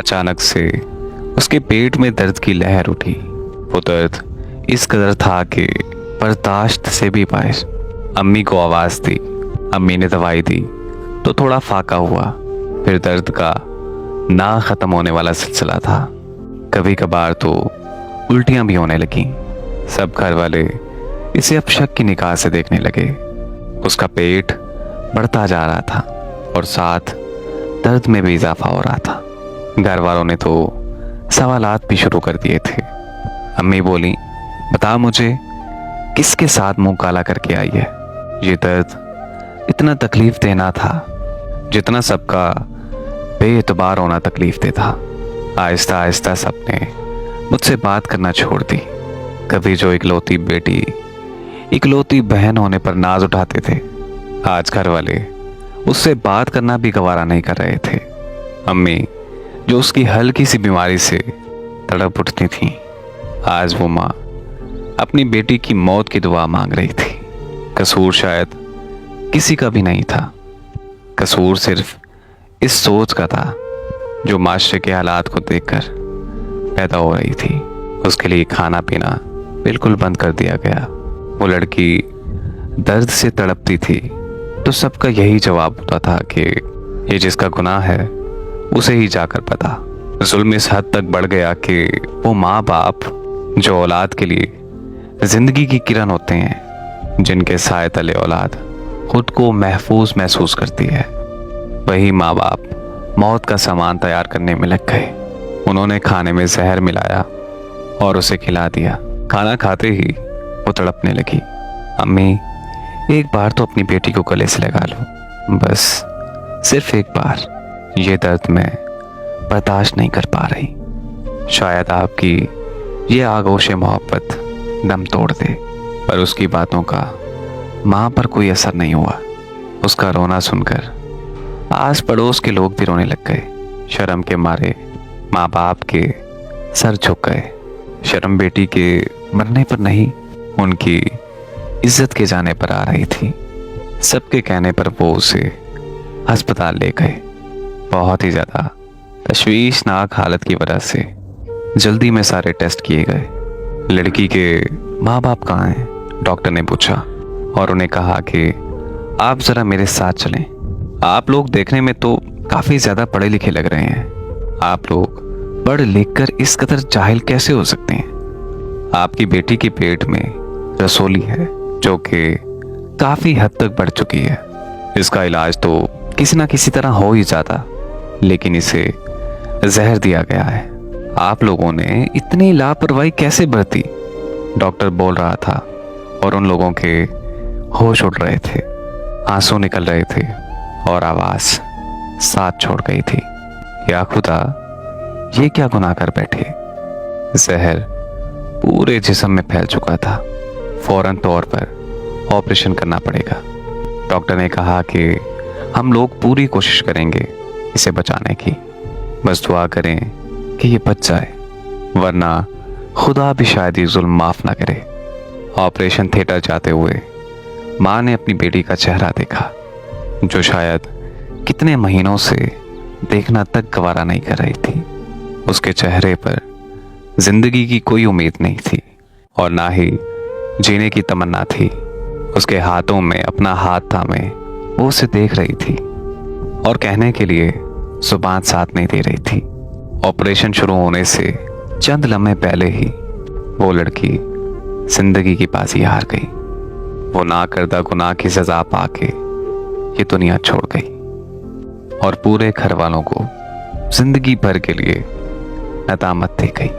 अचानक से उसके पेट में दर्द की लहर उठी। वो दर्द इस कदर था कि बर्दाश्त से भी बाहर। अम्मी को आवाज़ दी, अम्मी ने दवाई दी तो थोड़ा फाका हुआ। फिर दर्द का ना ख़त्म होने वाला सिलसिला था। कभी कभार तो उल्टियां भी होने लगीं। सब घर वाले इसे अब शक की निगाह से देखने लगे। उसका पेट बढ़ता जा रहा था और साथ दर्द में भी इजाफा हो रहा था। घर वालों ने तो सवालात भी शुरू कर दिए थे। अम्मी बोली, बता मुझे किसके साथ मुंह काला करके आई है? ये दर्द इतना तकलीफ देना था जितना सबका बेएतबार होना तकलीफ दे था। आहिस्ता आहिस्ता सबने मुझसे बात करना छोड़ दी। कभी जो इकलौती बेटी, इकलौती बहन होने पर नाज उठाते थे, आज घर वाले उससे बात करना भी गवारा नहीं कर रहे थे। अम्मी जो उसकी हल्की सी बीमारी से तड़प उठती थी, आज वो माँ अपनी बेटी की मौत की दुआ मांग रही थी। कसूर शायद किसी का भी नहीं था। कसूर सिर्फ इस सोच का था जो माशरे के हालात को देखकर पैदा हो रही थी। उसके लिए खाना पीना बिल्कुल बंद कर दिया गया। वो लड़की दर्द से तड़पती थी तो सबका यही जवाब होता था कि ये जिसका गुनाह है उसे ही जाकर पता। जुल्म इस हद तक बढ़ गया कि वो माँ बाप जो औलाद के लिए जिंदगी की किरण होते हैं, जिनके साए तले औलाद खुद को महफूज महसूस करती है, वही माँ बाप मौत का सामान तैयार करने में लग गए। उन्होंने खाने में जहर मिलाया और उसे खिला दिया। खाना खाते ही वो तड़पने लगी। अम्मी, एक बार तो अपनी बेटी को गले से लगा लो, बस सिर्फ एक बार। ये दर्द मैं बर्दाश्त नहीं कर पा रही। शायद आपकी ये आगोश मोहब्बत दम तोड़ दे। पर उसकी बातों का माँ पर कोई असर नहीं हुआ। उसका रोना सुनकर आस पड़ोस के लोग भी रोने लग गए। शर्म के मारे माँ बाप के सर झुक गए। शर्म बेटी के मरने पर नहीं, उनकी इज्जत के जाने पर आ रही थी। सबके कहने पर वो उसे अस्पताल ले गए। बहुत ही ज़्यादा तशवीशनाक हालत की वजह से जल्दी में सारे टेस्ट किए गए। लड़की के माँ बाप कहाँ हैं? डॉक्टर ने पूछा और उन्हें कहा कि आप ज़रा मेरे साथ चलें। आप लोग देखने में तो काफ़ी ज़्यादा पढ़े लिखे लग रहे हैं। आप लोग पढ़ लिख कर इस कदर जाहिल कैसे हो सकते हैं? आपकी बेटी के पेट में रसोली है जो कि काफ़ी हद तक बढ़ चुकी है। इसका इलाज तो किसी ना किसी तरह हो ही जाता, लेकिन इसे जहर दिया गया है। आप लोगों ने इतनी लापरवाही कैसे बरती? डॉक्टर बोल रहा था और उन लोगों के होश उड़ रहे थे, आंसू निकल रहे थे और आवाज़ साथ छोड़ गई थी। या खुदा, ये क्या गुनाह कर बैठे? जहर पूरे जिस्म में फैल चुका था। फौरन तौर पर ऑपरेशन करना पड़ेगा। डॉक्टर ने कहा कि हम लोग पूरी कोशिश करेंगे इसे बचाने की। बस दुआ करें कि ये बच जाए, वरना खुदा भी शायद ये जुल्म माफ ना करे। ऑपरेशन थिएटर जाते हुए माँ ने अपनी बेटी का चेहरा देखा, जो शायद कितने महीनों से देखना तक गवारा नहीं कर रही थी। उसके चेहरे पर जिंदगी की कोई उम्मीद नहीं थी और ना ही जीने की तमन्ना थी। उसके हाथों में अपना हाथ थामे वो उसे देख रही थी और कहने के लिए जुबान साथ नहीं दे रही थी। ऑपरेशन शुरू होने से चंद लम्हे पहले ही वो लड़की जिंदगी की बाजी हार गई। वो ना करदा गुनाह की सजा पाके ये दुनिया छोड़ गई और पूरे घर वालों को जिंदगी भर के लिए नदामत दे गई।